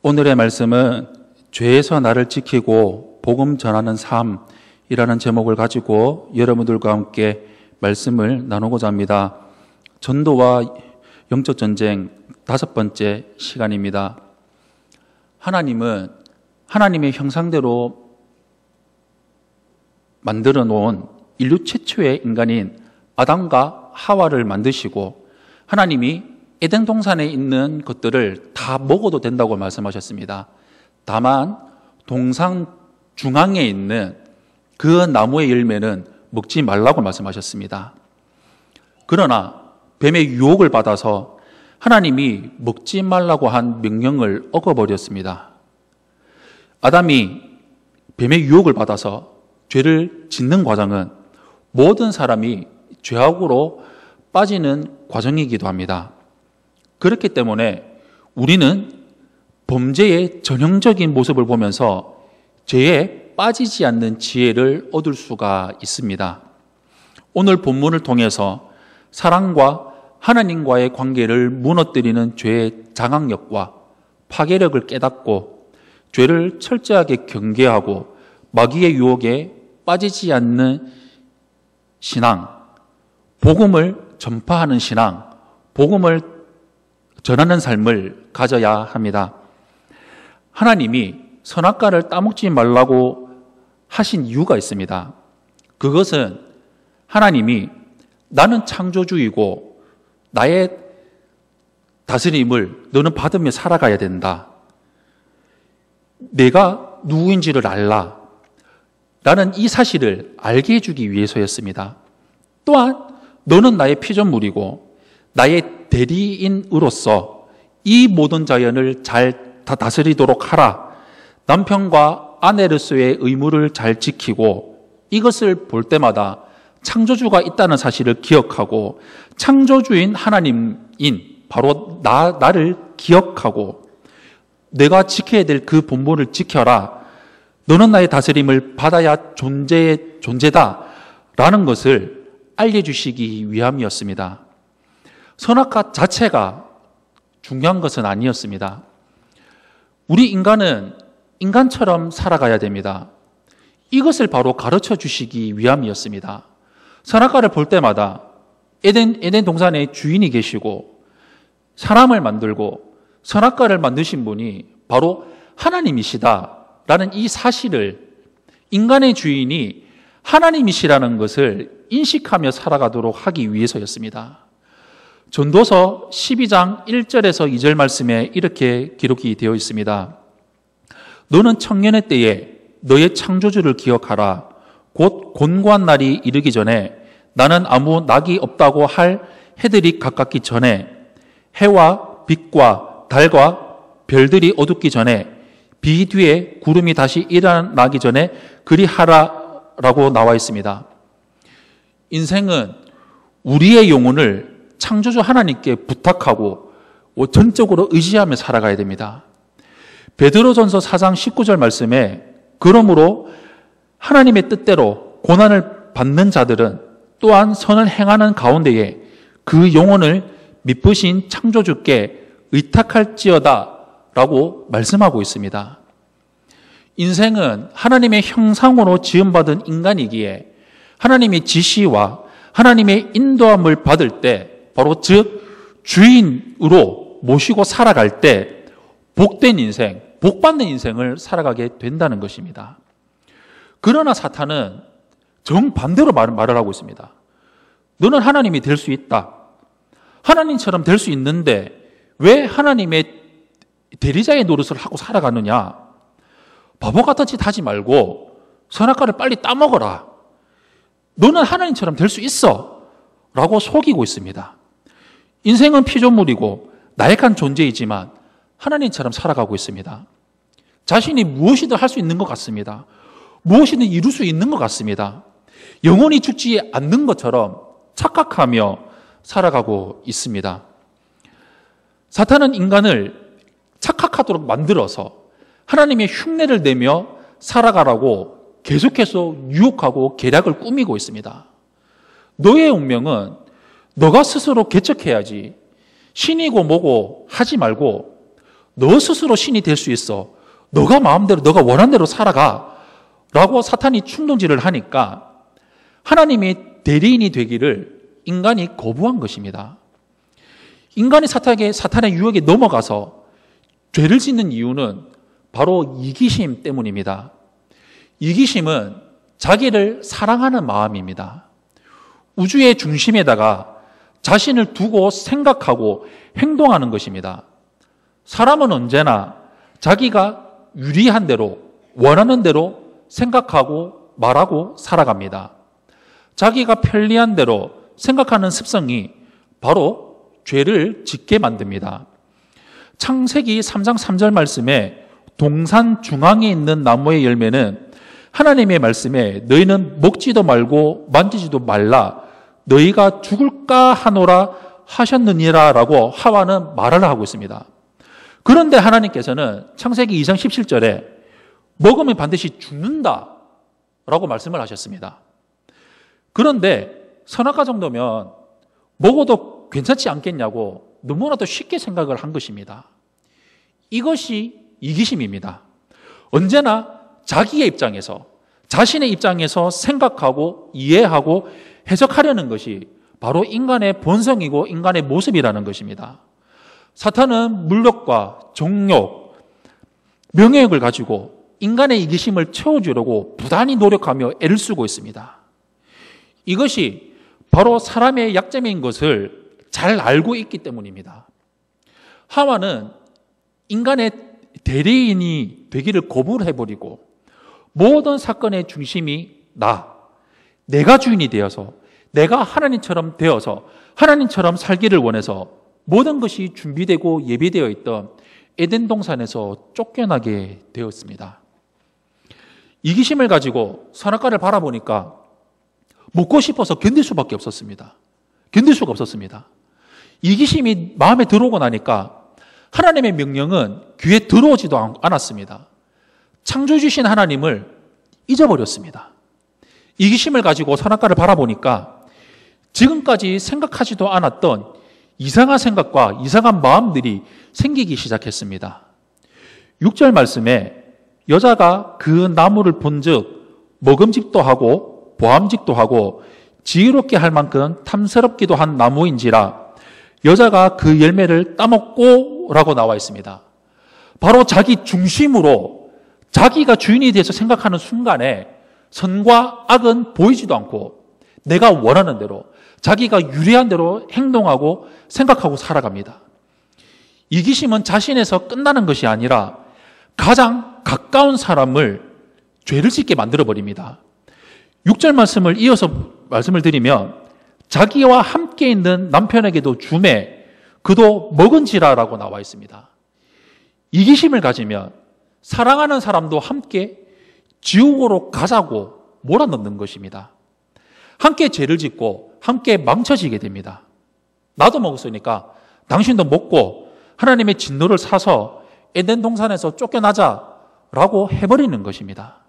오늘의 말씀은 죄에서 나를 지키고 복음 전하는 삶이라는 제목을 가지고 여러분들과 함께 말씀을 나누고자 합니다. 전도와 영적 전쟁 5번째 시간입니다. 하나님은 하나님의 형상대로 만들어 놓은 인류 최초의 인간인 아담과 하와를 만드시고 하나님이 에덴 동산에 있는 것들을 다 먹어도 된다고 말씀하셨습니다. 다만 동산 중앙에 있는 그 나무의 열매는 먹지 말라고 말씀하셨습니다. 그러나 뱀의 유혹을 받아서 하나님이 먹지 말라고 한 명령을 어겨버렸습니다. 아담이 뱀의 유혹을 받아서 죄를 짓는 과정은 모든 사람이 죄악으로 빠지는 과정이기도 합니다. 그렇기 때문에 우리는 범죄의 전형적인 모습을 보면서 죄에 빠지지 않는 지혜를 얻을 수가 있습니다. 오늘 본문을 통해서 사랑과 하나님과의 관계를 무너뜨리는 죄의 장악력과 파괴력을 깨닫고 죄를 철저하게 경계하고 마귀의 유혹에 빠지지 않는 신앙, 복음을 전파하는 신앙, 복음을 전하는 삶을 가져야 합니다. 하나님이 선악과를 따먹지 말라고 하신 이유가 있습니다. 그것은 하나님이 나는 창조주이고 나의 다스림을 너는 받으며 살아가야 된다. 내가 누구인지를 알라. 라는 이 사실을 알게 해주기 위해서였습니다. 또한 너는 나의 피조물이고 나의 대리인으로서 이 모든 자연을 잘 다스리도록 하라. 남편과 아내로서의 의무를 잘 지키고 이것을 볼 때마다 창조주가 있다는 사실을 기억하고 창조주인 하나님인 바로 나를 기억하고 내가 지켜야 될 그 본분을 지켜라. 너는 나의 다스림을 받아야 존재다. 라는 것을 알려주시기 위함이었습니다. 선악과 자체가 중요한 것은 아니었습니다. 우리 인간은 인간처럼 살아가야 됩니다. 이것을 바로 가르쳐 주시기 위함이었습니다. 선악과를 볼 때마다 에덴 동산의 주인이 계시고 사람을 만들고 선악과를 만드신 분이 바로 하나님이시다라는 이 사실을 인간의 주인이 하나님이시라는 것을 인식하며 살아가도록 하기 위해서였습니다. 전도서 12장 1절에서 2절 말씀에 이렇게 기록이 되어 있습니다. 너는 청년의 때에 너의 창조주를 기억하라. 곧 곤고한 날이 이르기 전에 나는 아무 낙이 없다고 할 해들이 가깝기 전에 해와 빛과 달과 별들이 어둡기 전에 비 뒤에 구름이 다시 일어나기 전에 그리하라라고 나와 있습니다. 인생은 우리의 영혼을 창조주 하나님께 부탁하고 전적으로 의지하며 살아가야 됩니다. 베드로전서 4장 19절 말씀에 그러므로 하나님의 뜻대로 고난을 받는 자들은 또한 선을 행하는 가운데에 그 영혼을 미쁘신 창조주께 의탁할지어다 라고 말씀하고 있습니다. 인생은 하나님의 형상으로 지음받은 인간이기에 하나님의 지시와 하나님의 인도함을 받을 때 바로 즉 주인으로 모시고 살아갈 때 복된 인생, 복받는 인생을 살아가게 된다는 것입니다. 그러나 사탄은 정반대로 말을 하고 있습니다. 너는 하나님이 될 수 있다. 하나님처럼 될 수 있는데 왜 하나님의 대리자의 노릇을 하고 살아가느냐? 바보 같은 짓 하지 말고 선악과를 빨리 따먹어라. 너는 하나님처럼 될 수 있어. 라고 속이고 있습니다. 인생은 피조물이고 나약한 존재이지만 하나님처럼 살아가고 있습니다. 자신이 무엇이든 할 수 있는 것 같습니다. 무엇이든 이룰 수 있는 것 같습니다. 영원히 죽지 않는 것처럼 착각하며 살아가고 있습니다. 사탄은 인간을 착각하도록 만들어서 하나님의 흉내를 내며 살아가라고 계속해서 유혹하고 계략을 꾸미고 있습니다. 너의 운명은 너가 스스로 개척해야지 신이고 뭐고 하지 말고 너 스스로 신이 될 수 있어. 너가 마음대로, 너가 원하는 대로 살아가. 라고 사탄이 충동질을 하니까 하나님의 대리인이 되기를 인간이 거부한 것입니다. 인간이 사탄의 유혹에 넘어가서 죄를 짓는 이유는 바로 이기심 때문입니다. 이기심은 자기를 사랑하는 마음입니다. 우주의 중심에다가 자신을 두고 생각하고 행동하는 것입니다. 사람은 언제나 자기가 유리한 대로, 원하는 대로 생각하고 말하고 살아갑니다. 자기가 편리한 대로 생각하는 습성이 바로 죄를 짓게 만듭니다. 창세기 3장 3절 말씀에 동산 중앙에 있는 나무의 열매는 하나님의 말씀에 너희는 먹지도 말고 만지지도 말라 너희가 죽을까 하노라 하셨느니라 라고 하와는 말을 하고 있습니다. 그런데 하나님께서는 창세기 2장 17절에 먹으면 반드시 죽는다 라고 말씀을 하셨습니다. 그런데 선악과 정도면 먹어도 괜찮지 않겠냐고 너무나도 쉽게 생각을 한 것입니다. 이것이 이기심입니다. 언제나 자기의 입장에서, 자신의 입장에서 생각하고 이해하고 해석하려는 것이 바로 인간의 본성이고 인간의 모습이라는 것입니다. 사탄은 물욕과 정욕, 명예욕을 가지고 인간의 이기심을 채워주려고 부단히 노력하며 애를 쓰고 있습니다. 이것이 바로 사람의 약점인 것을 잘 알고 있기 때문입니다. 하와는 인간의 대리인이 되기를 거부를 해버리고 모든 사건의 중심이 내가 주인이 되어서 내가 하나님처럼 되어서 하나님처럼 살기를 원해서 모든 것이 준비되고 예비되어 있던 에덴 동산에서 쫓겨나게 되었습니다. 이기심을 가지고 선악과를 바라보니까 먹고 싶어서 견딜 수밖에 없었습니다. 견딜 수가 없었습니다. 이기심이 마음에 들어오고 나니까 하나님의 명령은 귀에 들어오지도 않았습니다. 창조주신 하나님을 잊어버렸습니다. 이기심을 가지고 선악과를 바라보니까 지금까지 생각하지도 않았던 이상한 생각과 이상한 마음들이 생기기 시작했습니다. 6절 말씀에 여자가 그 나무를 본즉 먹음직도 하고 보암직도 하고 지혜롭게 할 만큼 탐스럽기도 한 나무인지라 여자가 그 열매를 따먹고 라고 나와 있습니다. 바로 자기 중심으로 자기가 주인이 돼서 생각하는 순간에 선과 악은 보이지도 않고 내가 원하는 대로 자기가 유리한 대로 행동하고 생각하고 살아갑니다. 이기심은 자신에서 끝나는 것이 아니라 가장 가까운 사람을 죄를 짓게 만들어버립니다. 6절 말씀을 이어서 말씀을 드리면 자기와 함께 있는 남편에게도 주매 그도 먹은지라라고 나와 있습니다. 이기심을 가지면 사랑하는 사람도 함께 지옥으로 가자고 몰아넣는 것입니다. 함께 죄를 짓고 함께 망쳐지게 됩니다. 나도 먹었으니까 당신도 먹고 하나님의 진노를 사서 에덴 동산에서 쫓겨나자라고 해버리는 것입니다.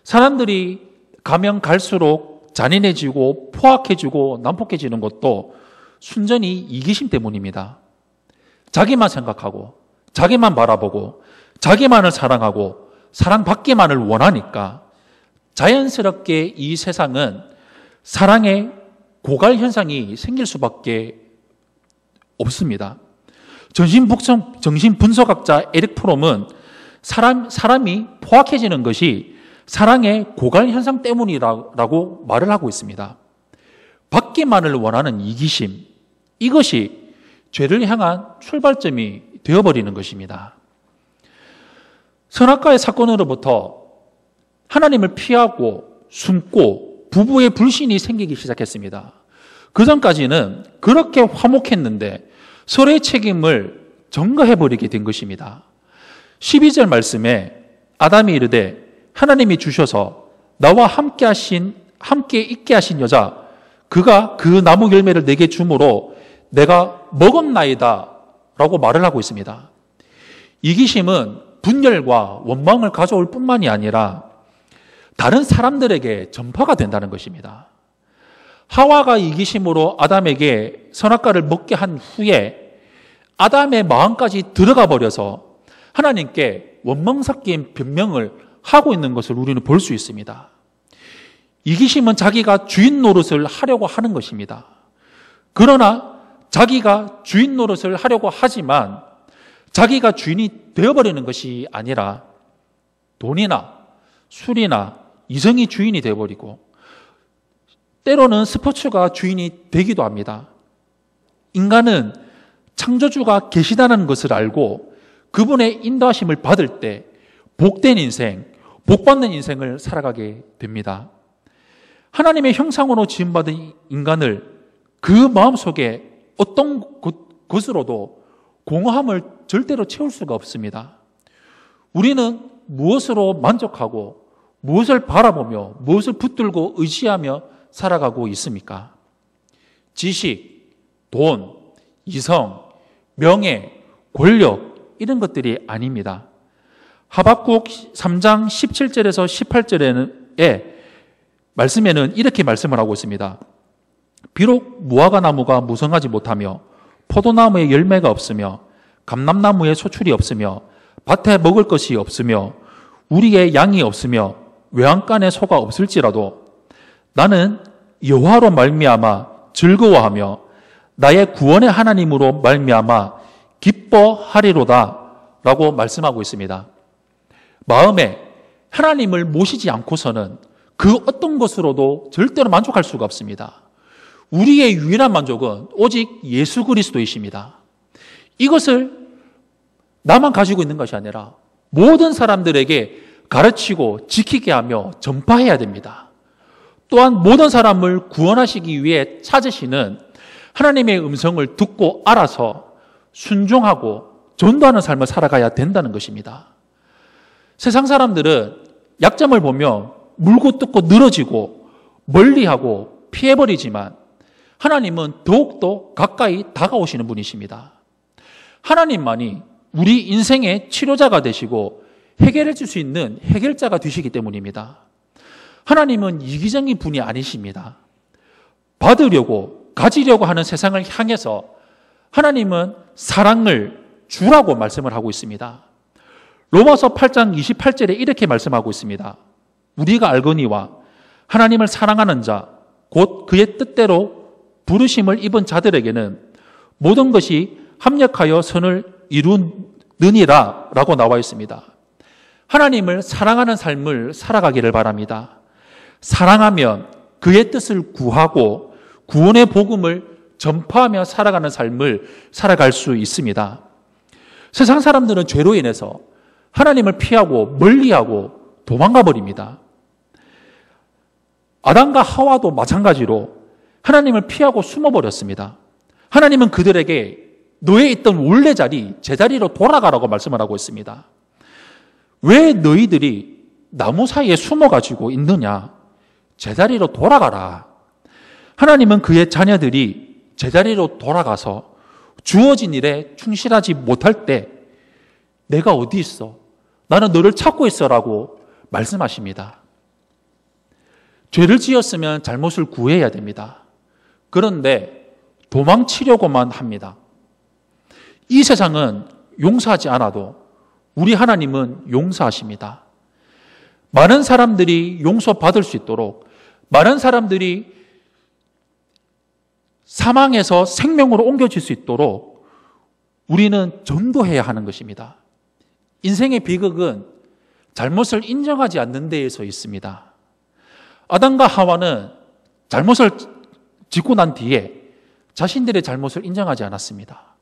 사람들이 가면 갈수록 잔인해지고 포악해지고 난폭해지는 것도 순전히 이기심 때문입니다. 자기만 생각하고 자기만 바라보고 자기만을 사랑하고 사랑받기만을 원하니까 자연스럽게 이 세상은 사랑의 고갈 현상이 생길 수밖에 없습니다. 정신분석학자 에릭 프롬은 사람이 포악해지는 것이 사랑의 고갈 현상 때문이라고 말을 하고 있습니다. 받기만을 원하는 이기심, 이것이 죄를 향한 출발점이 되어버리는 것입니다. 선악과의 사건으로부터 하나님을 피하고 숨고 부부의 불신이 생기기 시작했습니다. 그 전까지는 그렇게 화목했는데 서로의 책임을 전가해버리게 된 것입니다. 12절 말씀에 아담이 이르되 하나님이 주셔서 나와 함께 있게 하신 여자 그가 그 나무 열매를 내게 주므로 내가 먹었나이다 라고 말을 하고 있습니다. 이기심은 분열과 원망을 가져올 뿐만이 아니라 다른 사람들에게 전파가 된다는 것입니다. 하와가 이기심으로 아담에게 선악과를 먹게 한 후에 아담의 마음까지 들어가 버려서 하나님께 원망 섞인 변명을 하고 있는 것을 우리는 볼 수 있습니다. 이기심은 자기가 주인 노릇을 하려고 하는 것입니다. 그러나 자기가 주인 노릇을 하려고 하지만 자기가 주인이 되어버리는 것이 아니라 돈이나 술이나 이성이 주인이 되어버리고 때로는 스포츠가 주인이 되기도 합니다. 인간은 창조주가 계시다는 것을 알고 그분의 인도하심을 받을 때 복된 인생, 복받는 인생을 살아가게 됩니다. 하나님의 형상으로 지음받은 인간을 그 마음속에 어떤 것으로도 공허함을 절대로 채울 수가 없습니다. 우리는 무엇으로 만족하고 무엇을 바라보며 무엇을 붙들고 의지하며 살아가고 있습니까? 지식, 돈, 이성, 명예, 권력 이런 것들이 아닙니다. 하박국 3장 17절에서 18절에 말씀에는 이렇게 말씀을 하고 있습니다. 비록 무화과 나무가 무성하지 못하며 포도나무에 열매가 없으며 감람나무에 소출이 없으며 밭에 먹을 것이 없으며 우리의 양이 없으며 외양간에 소가 없을지라도 나는 여호와로 말미암아 즐거워하며 나의 구원의 하나님으로 말미암아 기뻐하리로다 라고 말씀하고 있습니다. 마음에 하나님을 모시지 않고서는 그 어떤 것으로도 절대로 만족할 수가 없습니다. 우리의 유일한 만족은 오직 예수 그리스도이십니다. 이것을 나만 가지고 있는 것이 아니라 모든 사람들에게 가르치고 지키게 하며 전파해야 됩니다. 또한 모든 사람을 구원하시기 위해 찾으시는 하나님의 음성을 듣고 알아서 순종하고 전도하는 삶을 살아가야 된다는 것입니다. 세상 사람들은 약점을 보며 물고 뜯고 늘어지고 멀리하고 피해버리지만 하나님은 더욱더 가까이 다가오시는 분이십니다. 하나님만이 우리 인생의 치료자가 되시고 해결해 줄 수 있는 해결자가 되시기 때문입니다. 하나님은 이기적인 분이 아니십니다. 받으려고 가지려고 하는 세상을 향해서 하나님은 사랑을 주라고 말씀을 하고 있습니다. 로마서 8장 28절에 이렇게 말씀하고 있습니다. 우리가 알거니와 하나님을 사랑하는 자, 곧 그의 뜻대로 부르심을 입은 자들에게는 모든 것이 합력하여 선을 이루느니라 라고 나와 있습니다. 하나님을 사랑하는 삶을 살아가기를 바랍니다. 사랑하면 그의 뜻을 구하고 구원의 복음을 전파하며 살아가는 삶을 살아갈 수 있습니다. 세상 사람들은 죄로 인해서 하나님을 피하고 멀리하고 도망가 버립니다. 아담과 하와도 마찬가지로 하나님을 피하고 숨어버렸습니다. 하나님은 그들에게 너의 있던 원래 자리, 제자리로 돌아가라고 말씀을 하고 있습니다. 왜 너희들이 나무 사이에 숨어가지고 있느냐? 제자리로 돌아가라. 하나님은 그의 자녀들이 제자리로 돌아가서 주어진 일에 충실하지 못할 때 내가 어디 있어? 나는 너를 찾고 있어라고 말씀하십니다. 죄를 지었으면 잘못을 구해야 됩니다. 그런데 도망치려고만 합니다. 이 세상은 용서하지 않아도 우리 하나님은 용서하십니다. 많은 사람들이 용서받을 수 있도록, 많은 사람들이 사망에서 생명으로 옮겨질 수 있도록 우리는 전도해야 하는 것입니다. 인생의 비극은 잘못을 인정하지 않는 데에서 있습니다. 아담과 하와는 잘못을 짓고 난 뒤에 자신들의 잘못을 인정하지 않았습니다.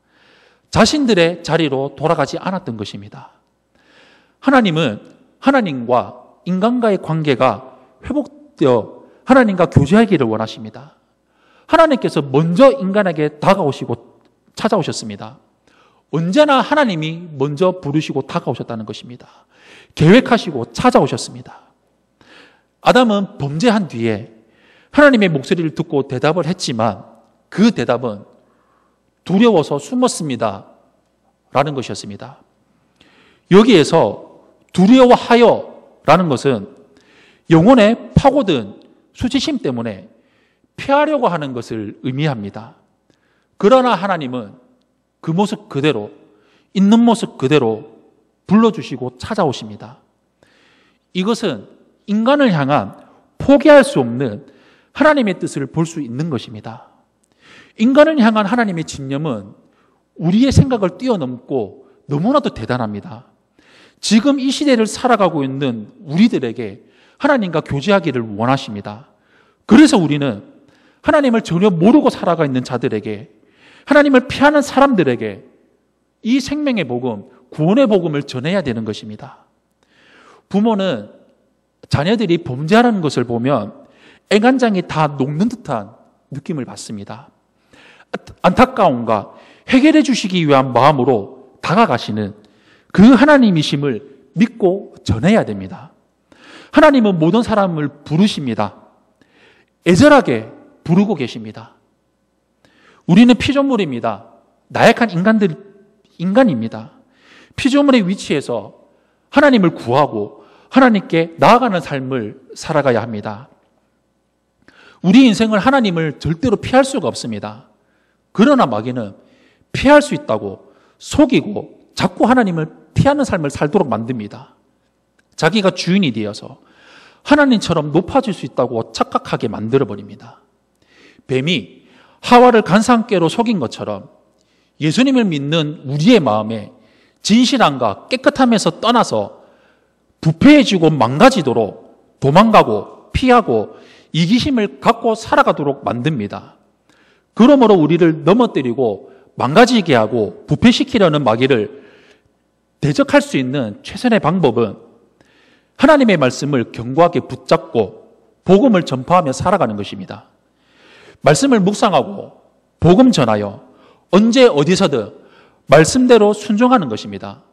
자신들의 자리로 돌아가지 않았던 것입니다. 하나님은 하나님과 인간과의 관계가 회복되어 하나님과 교제하기를 원하십니다. 하나님께서 먼저 인간에게 다가오시고 찾아오셨습니다. 언제나 하나님이 먼저 부르시고 다가오셨다는 것입니다. 계획하시고 찾아오셨습니다. 아담은 범죄한 뒤에 하나님의 목소리를 듣고 대답을 했지만 그 대답은 두려워서 숨었습니다 라는 것이었습니다. 여기에서 두려워하여 라는 것은 영혼에 파고든 수치심 때문에 피하려고 하는 것을 의미합니다. 그러나 하나님은 그 모습 그대로, 있는 모습 그대로 불러주시고 찾아오십니다. 이것은 인간을 향한 포기할 수 없는 하나님의 뜻을 볼 수 있는 것입니다. 인간을 향한 하나님의 집념은 우리의 생각을 뛰어넘고 너무나도 대단합니다. 지금 이 시대를 살아가고 있는 우리들에게 하나님과 교제하기를 원하십니다. 그래서 우리는 하나님을 전혀 모르고 살아가 있는 자들에게, 하나님을 피하는 사람들에게 이 생명의 복음, 구원의 복음을 전해야 되는 것입니다. 부모는 자녀들이 범죄하는 것을 보면 애간장이 다 녹는 듯한 느낌을 받습니다. 안타까움과 해결해 주시기 위한 마음으로 다가가시는 그 하나님이심을 믿고 전해야 됩니다. 하나님은 모든 사람을 부르십니다. 애절하게 부르고 계십니다. 우리는 피조물입니다. 나약한 인간입니다. 피조물의 위치에서 하나님을 구하고 하나님께 나아가는 삶을 살아가야 합니다. 우리 인생을 하나님을 절대로 피할 수가 없습니다. 그러나 마귀는 피할 수 있다고 속이고 자꾸 하나님을 피하는 삶을 살도록 만듭니다. 자기가 주인이 되어서 하나님처럼 높아질 수 있다고 착각하게 만들어버립니다. 뱀이 하와를 간상깨로 속인 것처럼 예수님을 믿는 우리의 마음에 진실함과 깨끗함에서 떠나서 부패해지고 망가지도록 도망가고 피하고 이기심을 갖고 살아가도록 만듭니다. 그러므로 우리를 넘어뜨리고 망가지게 하고 부패시키려는 마귀를 대적할 수 있는 최선의 방법은 하나님의 말씀을 견고하게 붙잡고 복음을 전파하며 살아가는 것입니다. 말씀을 묵상하고 복음 전하여 언제 어디서든 말씀대로 순종하는 것입니다.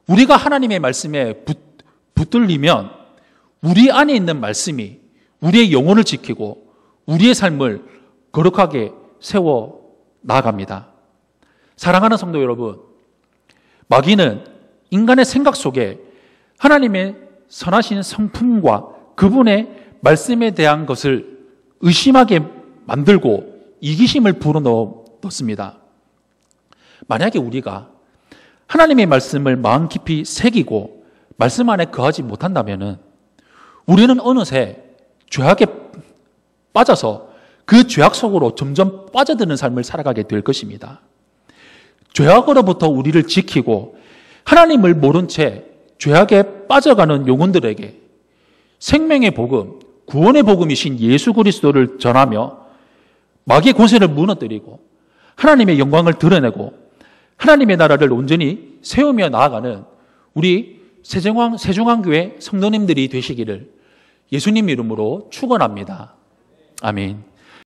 우리가 하나님의 말씀에 붙들리면 우리 안에 있는 말씀이 우리의 영혼을 지키고 우리의 삶을 거룩하게 세워 나아갑니다. 사랑하는 성도 여러분, 마귀는 인간의 생각 속에 하나님의 선하신 성품과 그분의 말씀에 대한 것을 의심하게 만들고 이기심을 불어넣습니다. 만약에 우리가 하나님의 말씀을 마음 깊이 새기고 말씀 안에 거하지 못한다면 우리는 어느새 죄악에 빠져서 그 죄악 속으로 점점 빠져드는 삶을 살아가게 될 것입니다. 죄악으로부터 우리를 지키고 하나님을 모른 채 죄악에 빠져가는 영혼들에게 생명의 복음, 구원의 복음이신 예수 그리스도를 전하며 마귀의 권세를 무너뜨리고 하나님의 영광을 드러내고 하나님의 나라를 온전히 세우며 나아가는 우리 세종항교회 성도님들이 되시기를 예수님 이름으로 축원합니다. 아멘.